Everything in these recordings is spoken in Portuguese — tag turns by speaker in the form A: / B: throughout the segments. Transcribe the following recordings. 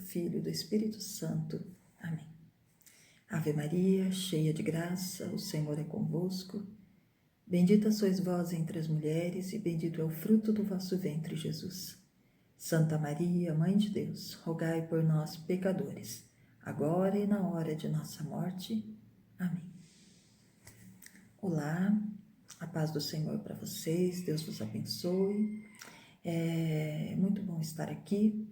A: Filho e do Espírito Santo. Amém. Ave Maria, cheia de graça, o Senhor é convosco. Bendita sois vós entre as mulheres, e bendito é o fruto do vosso ventre, Jesus. Santa Maria, Mãe de Deus, rogai por nós, pecadores, agora e na hora de nossa morte. Amém. Olá, a paz do Senhor para vocês, Deus vos abençoe. É muito bom estar aqui.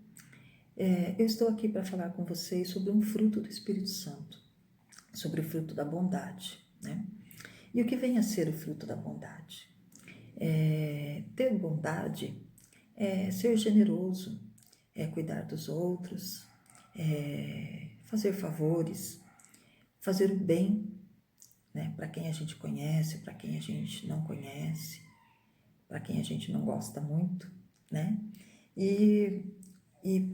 A: Eu estou aqui para falar com vocês sobre um fruto do Espírito Santo, sobre o fruto da bondade, né? E o que vem a ser o fruto da bondade? Ter bondade é ser generoso, é cuidar dos outros, é fazer favores, fazer o bem, né? Para quem a gente conhece, para quem a gente não conhece, para quem a gente não gosta muito, né? E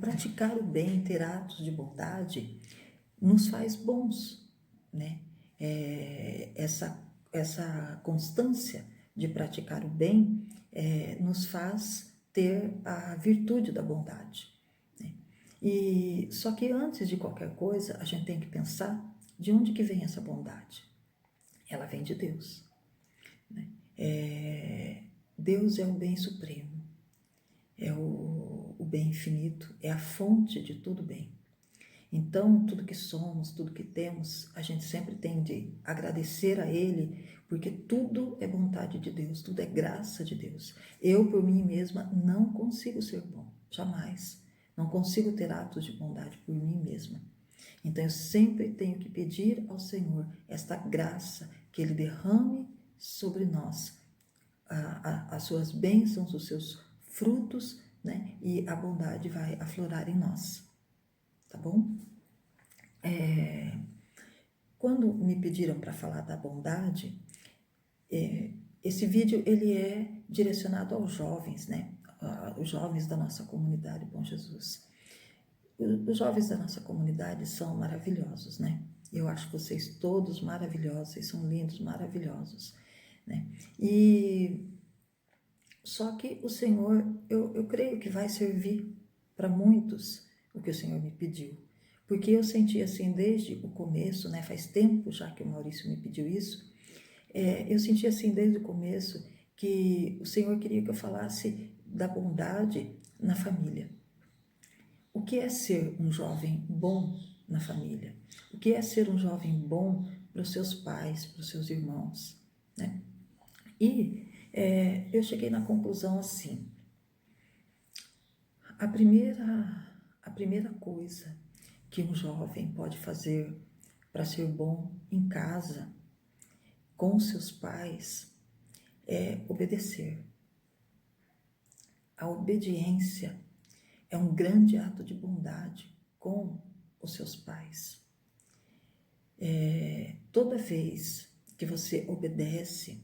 A: praticar o bem, ter atos de bondade, nos faz bons, né? Essa constância de praticar o bem nos faz ter a virtude da bondade, né? E só que antes de qualquer coisa, a gente tem que pensar de onde que vem essa bondade. Ela vem de Deus, né? Deus é o bem supremo, é o bem infinito, é a fonte de todo bem. Então, tudo que somos, tudo que temos, a gente sempre tem de agradecer a Ele, porque tudo é vontade de Deus, tudo é graça de Deus. Eu, por mim mesma, não consigo ser bom, jamais. Não consigo ter atos de bondade por mim mesma. Então, eu sempre tenho que pedir ao Senhor esta graça, que Ele derrame sobre nós as suas bênçãos, os seus frutos, né? E a bondade vai aflorar em nós. Tá bom? Quando me pediram para falar da bondade, esse vídeo ele é direcionado aos jovens, né? Os jovens da nossa comunidade Bom Jesus. Os jovens da nossa comunidade são maravilhosos, né? Eu acho vocês todos maravilhosos, vocês são lindos, maravilhosos, né? E só que o Senhor, eu creio que vai servir para muitos o que o Senhor me pediu. Porque eu senti assim desde o começo, né? Faz tempo já que o Maurício me pediu isso. Eu senti assim desde o começo que o Senhor queria que eu falasse da bondade na família. O que é ser um jovem bom na família? O que é ser um jovem bom para os seus pais, para os seus irmãos, né? E eu cheguei na conclusão assim: a primeira coisa que um jovem pode fazer para ser bom em casa, com seus pais, é obedecer. A obediência é um grande ato de bondade com os seus pais. Toda vez que você obedece,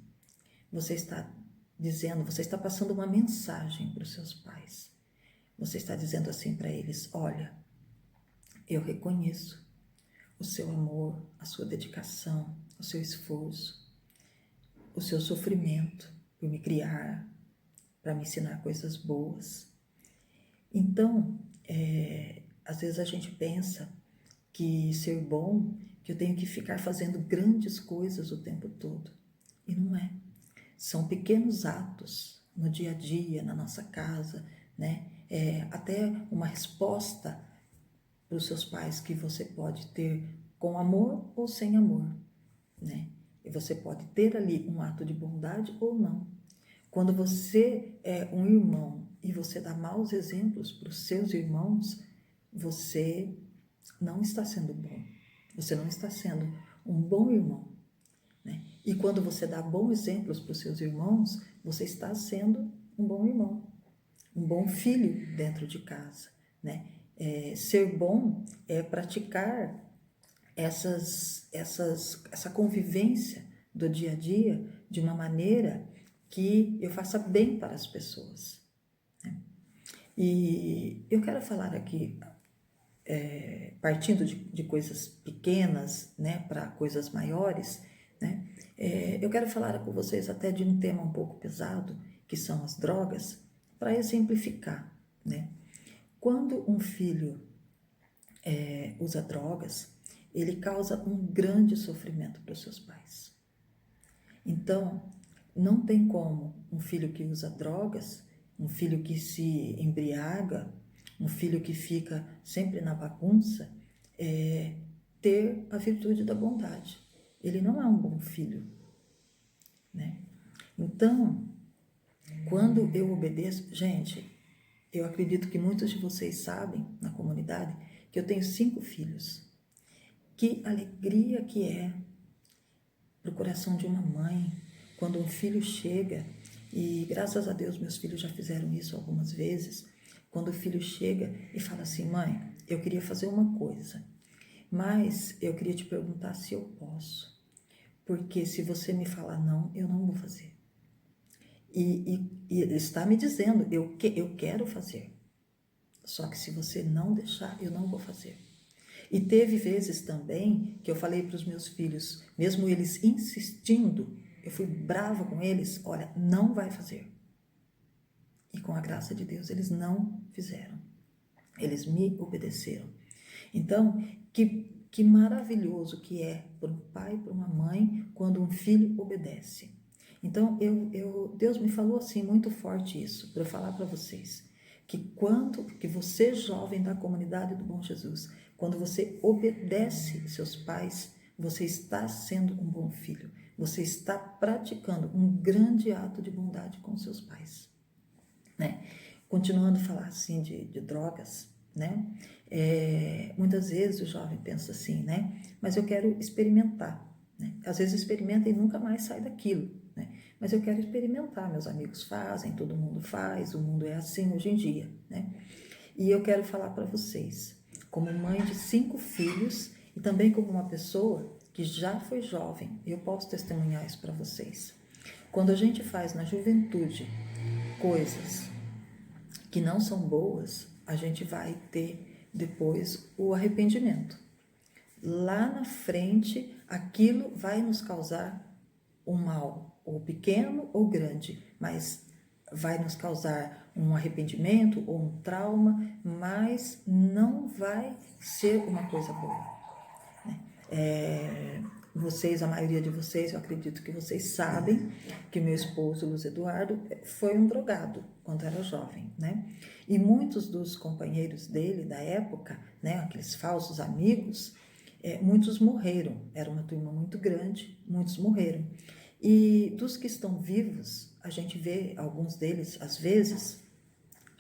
A: você está dizendo, você está passando uma mensagem para os seus pais. Você está dizendo assim para eles: olha, eu reconheço o seu amor, a sua dedicação, o seu esforço, o seu sofrimento por me criar, para me ensinar coisas boas. Então, às vezes a gente pensa que ser bom, que eu tenho que ficar fazendo grandes coisas o tempo todo. E não é. São pequenos atos no dia a dia, na nossa casa, né? Até uma resposta para os seus pais que você pode ter com amor ou sem amor, né? E você pode ter ali um ato de bondade ou não. Quando você é um irmão e você dá maus exemplos para os seus irmãos, você não está sendo bom. Você não está sendo um bom irmão, né? E quando você dá bons exemplos para os seus irmãos, você está sendo um bom irmão, um bom filho dentro de casa, né? Ser bom é praticar essa convivência do dia a dia de uma maneira que eu faça bem para as pessoas, né? E eu quero falar aqui, partindo de coisas pequenas, né, para coisas maiores, né? Eu quero falar com vocês até de um tema um pouco pesado, que são as drogas, para exemplificar, né? Quando um filho usa drogas, ele causa um grande sofrimento para os seus pais. Então, não tem como um filho que usa drogas, um filho que se embriaga, um filho que fica sempre na bagunça, ter a virtude da bondade. Ele não é um bom filho, né? Então, quando eu obedeço, gente, eu acredito que muitos de vocês sabem na comunidade que eu tenho 5 filhos. Que alegria que é para o coração de uma mãe quando um filho chega, e graças a Deus meus filhos já fizeram isso algumas vezes, quando o filho chega e fala assim: mãe, eu queria fazer uma coisa, mas eu queria te perguntar se eu posso, porque se você me falar não, eu não vou fazer. E ele está me dizendo, eu quero fazer, só que se você não deixar, eu não vou fazer. E teve vezes também que eu falei para os meus filhos, mesmo eles insistindo, eu fui brava com eles, olha, não vai fazer. E com a graça de Deus, eles não fizeram. Eles me obedeceram. Então, que maravilhoso que é para um pai e para uma mãe quando um filho obedece. Então, Deus me falou assim muito forte isso, para eu falar para vocês, que você, jovem da comunidade do Bom Jesus, quando você obedece seus pais, você está sendo um bom filho, você está praticando um grande ato de bondade com seus pais, né? Continuando a falar assim de drogas, né? Muitas vezes o jovem pensa assim, né? Mas eu quero experimentar, né? Às vezes experimenta e nunca mais sai daquilo, né? Mas eu quero experimentar, meus amigos fazem, todo mundo faz, o mundo é assim hoje em dia, né? E eu quero falar para vocês, como mãe de 5 filhos e também como uma pessoa que já foi jovem, eu posso testemunhar isso para vocês. Quando a gente faz na juventude coisas que não são boas, a gente vai ter depois o arrependimento. Lá na frente, aquilo vai nos causar um mal, ou pequeno ou grande, mas vai nos causar um arrependimento ou um trauma, mas não vai ser uma coisa boa, né? Vocês, a maioria de vocês, eu acredito que vocês sabem que meu esposo, Luiz Eduardo, foi um drogado quando era jovem, né? E muitos dos companheiros dele da época, né, aqueles falsos amigos, muitos morreram. Era uma turma muito grande, muitos morreram. E dos que estão vivos, a gente vê alguns deles às vezes,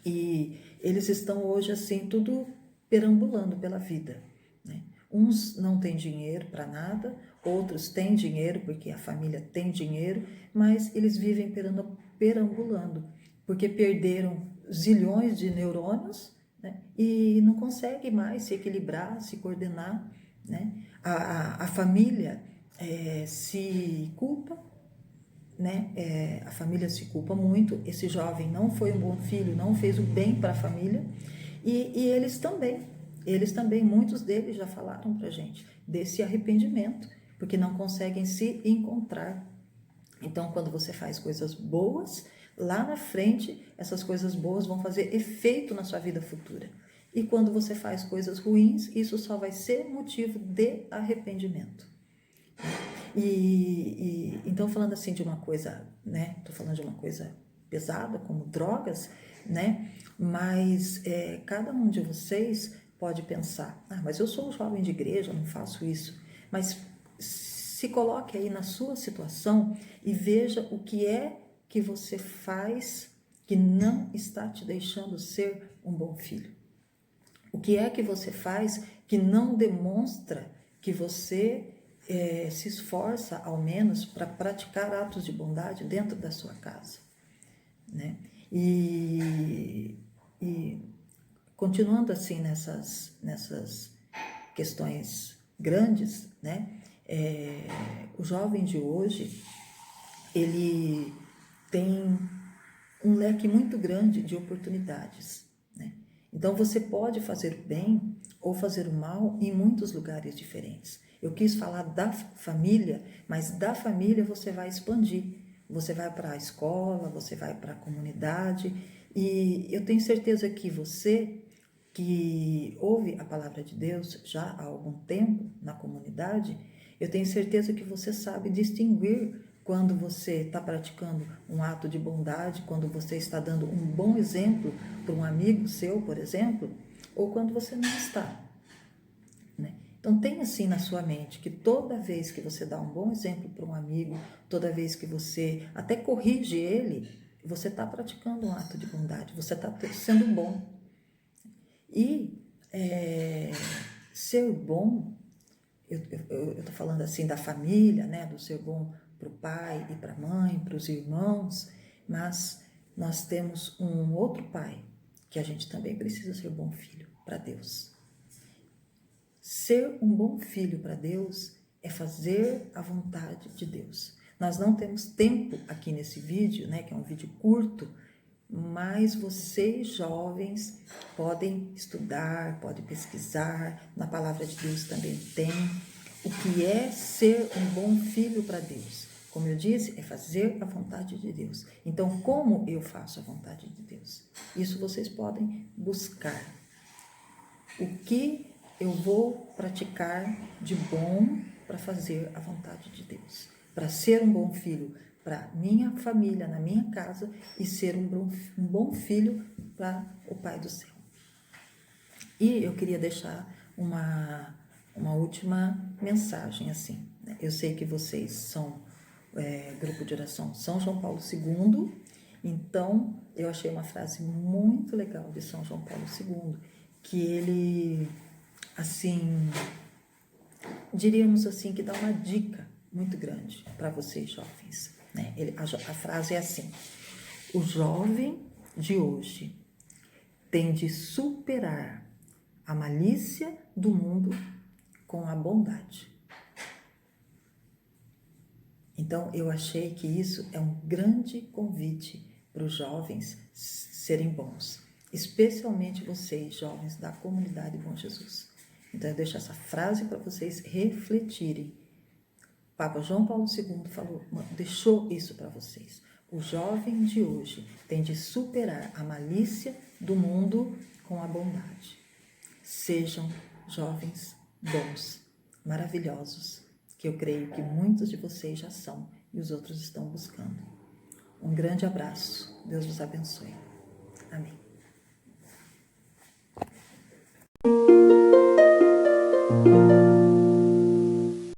A: e eles estão hoje assim, tudo perambulando pela vida, né? Uns não têm dinheiro para nada, outros têm dinheiro porque a família tem dinheiro, mas eles vivem perambulando, porque perderam zilhões de neurônios, né? E não conseguem mais se equilibrar, se coordenar, né? A família se culpa, né? A família se culpa muito, esse jovem não foi um bom filho, não fez o bem para a família, e eles também, muitos deles já falaram para a gente desse arrependimento, porque não conseguem se encontrar. Então, quando você faz coisas boas, lá na frente, essas coisas boas vão fazer efeito na sua vida futura. E quando você faz coisas ruins, isso só vai ser motivo de arrependimento. Então, falando assim de uma coisa, né? Tô falando de uma coisa pesada, como drogas, né? Mas cada um de vocês pode pensar: ah, mas eu sou um jovem de igreja, não faço isso. Mas se coloque aí na sua situação e veja o que é que você faz que não está te deixando ser um bom filho. O que é que você faz que não demonstra que você se esforça, ao menos, para praticar atos de bondade dentro da sua casa, né? E continuando assim nessas questões grandes, né? O jovem de hoje, ele tem um leque muito grande de oportunidades, né? Então você pode fazer o bem ou fazer o mal em muitos lugares diferentes. Eu quis falar da família, mas da família você vai expandir. Você vai para a escola, você vai para a comunidade, e eu tenho certeza que você que ouve a palavra de Deus já há algum tempo na comunidade, eu tenho certeza que você sabe distinguir quando você está praticando um ato de bondade, quando você está dando um bom exemplo para um amigo seu, por exemplo, ou quando você não está, né? Então tenha assim na sua mente que toda vez que você dá um bom exemplo para um amigo, toda vez que você até corrige ele, você está praticando um ato de bondade, você está sendo bom. E ser bom, eu estou falando assim da família, né, do ser bom para o pai e para a mãe, para os irmãos, mas nós temos um outro pai que a gente também precisa ser bom filho para Deus. Ser um bom filho para Deus é fazer a vontade de Deus. Nós não temos tempo aqui nesse vídeo, né, que é um vídeo curto, mas vocês jovens podem estudar, podem pesquisar, na palavra de Deus também tem o que é ser um bom filho para Deus. Como eu disse, é fazer a vontade de Deus. Então, como eu faço a vontade de Deus? Isso vocês podem buscar. O que eu vou praticar de bom para fazer a vontade de Deus? Para ser um bom filho para minha família, na minha casa, e ser um bom filho para o Pai do céu. E eu queria deixar uma última mensagem assim, né? Eu sei que vocês são grupo de oração São João Paulo II, então eu achei uma frase muito legal de São João Paulo II, que ele, assim, diríamos assim, que dá uma dica muito grande para vocês jovens, né? A frase é assim: o jovem de hoje tem de superar a malícia do mundo com a bondade. Então, eu achei que isso é um grande convite para os jovens serem bons, especialmente vocês, jovens da comunidade Bom Jesus. Então, eu deixo essa frase para vocês refletirem. Papa João Paulo II deixou isso para vocês. O jovem de hoje tem de superar a malícia do mundo com a bondade. Sejam jovens bons, maravilhosos, que eu creio que muitos de vocês já são e os outros estão buscando. Um grande abraço. Deus vos abençoe. Amém.